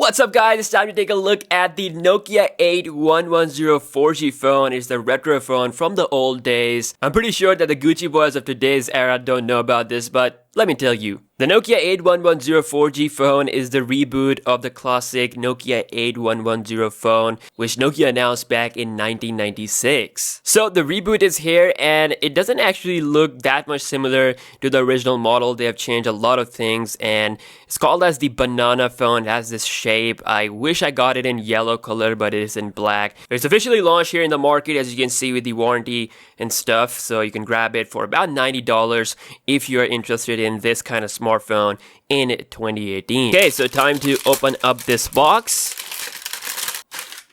What's up guys, it's time to take a look at the Nokia 8110 4G phone. It's the retro phone from the old days. I'm pretty sure that the Gucci boys of today's era don't know about this, but let me tell you. The Nokia 8110 4G phone is the reboot of the classic Nokia 8110 phone, which Nokia announced back in 1996. So the reboot is here and it doesn't actually look that much similar to the original model. They have changed a lot of things and it's called as the banana phone. It has this shape. I wish I got it in yellow color, but it is in black. It's officially launched here in the market, as you can see, with the warranty and stuff. So you can grab it for about $90 if you're interested in this kind of smartphone in 2018. Okay, so time to open up this box.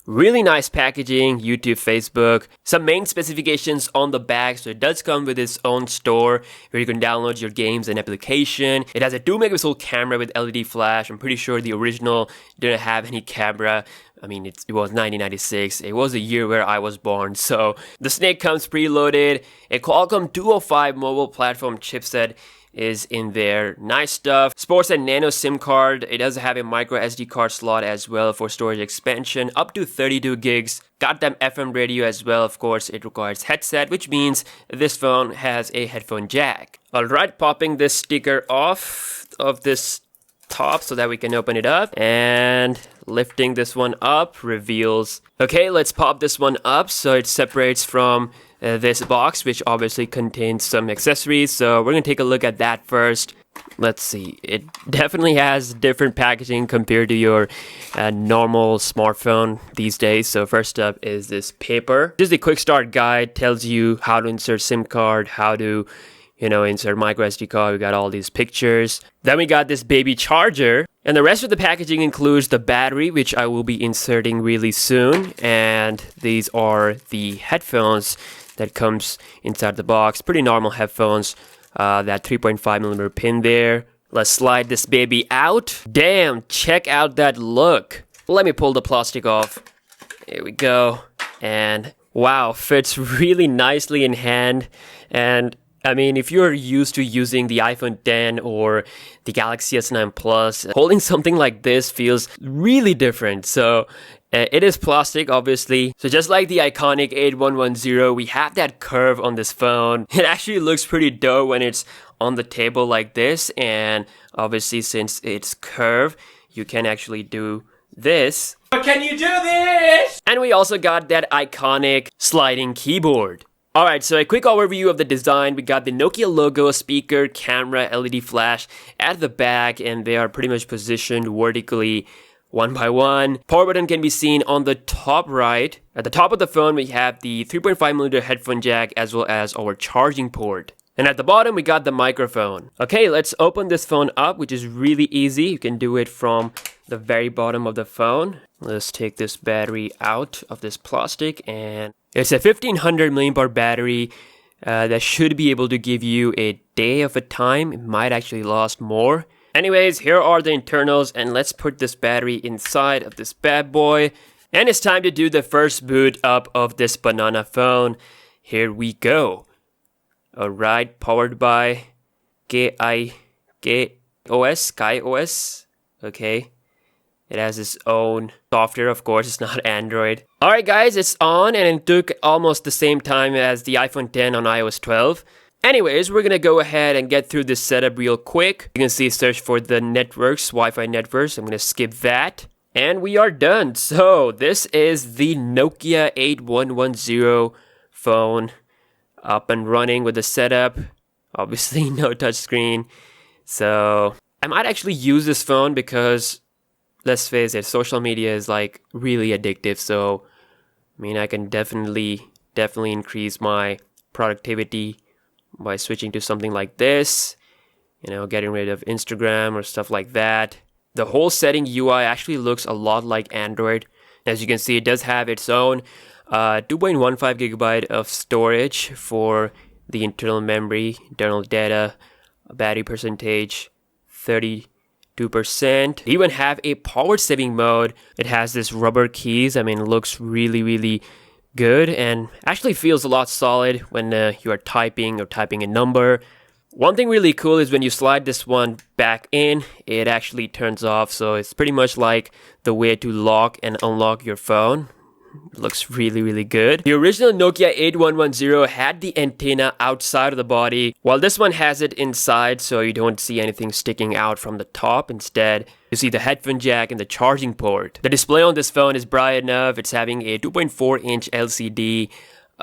Really nice packaging, YouTube, Facebook. Some main specifications on the back. So it does come with its own store where you can download your games and application. It has a 2-megapixel camera with LED flash. I'm pretty sure the original didn't have any camera. I mean, it was 1996. It was the year where I was born. So the Snake comes preloaded. A Qualcomm 205 mobile platform chipset is in there. Nice stuff. Sports and nano SIM card. It does have a micro SD card slot as well for storage expansion up to 32 gigs. Got them FM radio as well. Of course, it requires headset, which means this phone has a headphone jack. Alright, popping this sticker off of this top so that we can open it up, and lifting this one up reveals. Okay, let's pop this one up so it separates from this box, which obviously contains some accessories. So we're gonna take a look at that first. Let's see, it definitely has different packaging compared to your normal smartphone these days. So first up is this paper. This is the quick start guide, tells you how to insert SIM card, how to insert micro SD card. We got all these pictures. Then we got this baby charger. And the rest of the packaging includes the battery, which I will be inserting really soon. And these are the headphones that comes inside the box. Pretty normal headphones. That 3.5mm pin there. Let's slide this baby out. Damn, check out that look. Let me pull the plastic off. Here we go. And wow, fits really nicely in hand. And I mean, if you're used to using the iPhone 10 or the Galaxy S9 Plus, holding something like this feels really different. So it is plastic, obviously. So just like the iconic 8110, we have that curve on this phone. It actually looks pretty dope when it's on the table like this. And obviously, since it's curved, you can actually do this. But can you do this? And we also got that iconic sliding keyboard. Alright, so a quick overview of the design. We got the Nokia logo, speaker, camera, LED flash at the back, and they are pretty much positioned vertically one by one. Power button can be seen on the top right. At the top of the phone, we have the 3.5mm headphone jack as well as our charging port. And at the bottom, we got the microphone. Okay, let's open this phone up, which is really easy. You can do it from the very bottom of the phone. Let's take this battery out of this plastic, and it's a 1500 mAh battery that should be able to give you a day of a time. It might actually last more. Anyways, here are the internals, and let's put this battery inside of this bad boy. And it's time to do the first boot up of this banana phone. Here we go. Alright, powered by KaiOS. Okay. It has its own software, of course, it's not Android. Alright guys, it's on, and it took almost the same time as the iPhone 10 on iOS 12. Anyways, we're gonna go ahead and get through this setup real quick. You can see search for the networks, Wi-Fi networks. I'm gonna skip that. And we are done. So this is the Nokia 8110 phone up and running with the setup. Obviously no touchscreen. So I might actually use this phone because, let's face it, social media is like really addictive. So I mean, I can definitely increase my productivity by switching to something like this, getting rid of Instagram or stuff like that. The whole setting UI actually looks a lot like Android. As you can see, it does have its own 2.15 gigabyte of storage for the internal memory, internal data, battery percentage, 32%. They even have a power saving mode. It has this rubber keys. I mean, it looks really good and actually feels a lot solid when you are typing or typing a number. One thing really cool is when you slide this one back in, it actually turns off. So it's pretty much like the way to lock and unlock your phone. Looks really good. The original Nokia 8110 had the antenna outside of the body, while this one has it inside, so you don't see anything sticking out from the top. Instead, you see the headphone jack and the charging port. The display on this phone is bright enough. It's having a 2.4-inch LCD.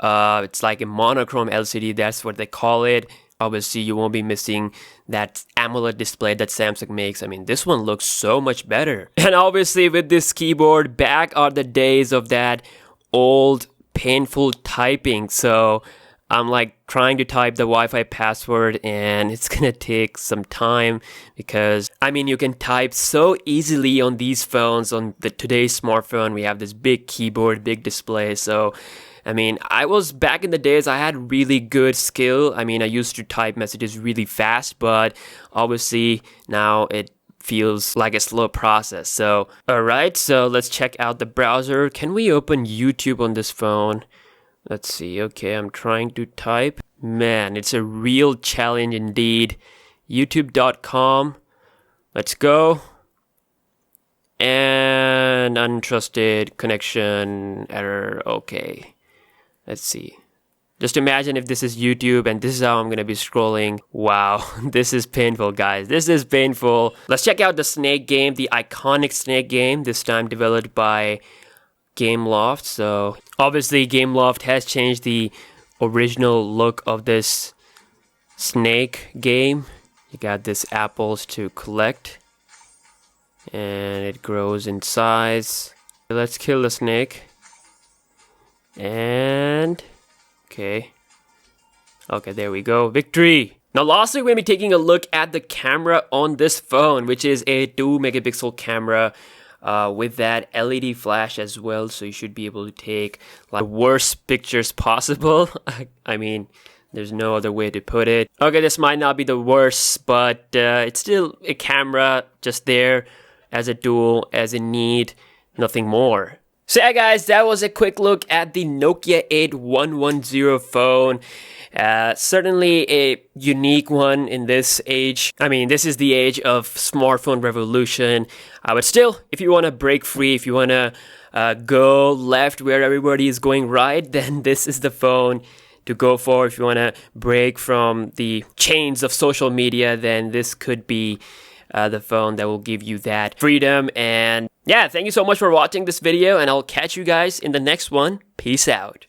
It's like a monochrome LCD, that's what they call it. Obviously, you won't be missing that AMOLED display that Samsung makes. I mean, this one looks so much better. And obviously, with this keyboard, back are the days of that old, painful typing. So I'm like trying to type the Wi-Fi password, and it's gonna take some time because, I mean, you can type so easily on these phones. On today's smartphone, we have this big keyboard, big display. So I mean, I was back in the days, I had really good skill. I mean, I used to type messages really fast, but obviously now it feels like a slow process. So, alright, so let's check out the browser. Can we open YouTube on this phone? Let's see. Okay, I'm trying to type. Man, it's a real challenge indeed. YouTube.com. Let's go. And untrusted connection error. Okay. Let's see. Just imagine if this is YouTube and this is how I'm going to be scrolling. Wow, this is painful, guys. This is painful. Let's check out the Snake game, the iconic Snake game, this time developed by Gameloft. So obviously Gameloft has changed the original look of this Snake game. You got this apples to collect and it grows in size. Let's kill the snake. And okay, there we go. Victory. Now lastly, we're going to be taking a look at the camera on this phone, which is a 2-megapixel camera with that LED flash as well. So you should be able to take like the worst pictures possible. I mean, there's no other way to put it. Okay, this might not be the worst, but it's still a camera just there as a tool, as a need, nothing more. So yeah guys, that was a quick look at the Nokia 8110 phone. Certainly a unique one in this age. I mean, this is the age of smartphone revolution. But still, if you want to break free, if you want to go left where everybody is going right, then this is the phone to go for. If you want to break from the chains of social media, then this could be the phone that will give you that freedom. And yeah, thank you so much for watching this video, and I'll catch you guys in the next one. Peace out.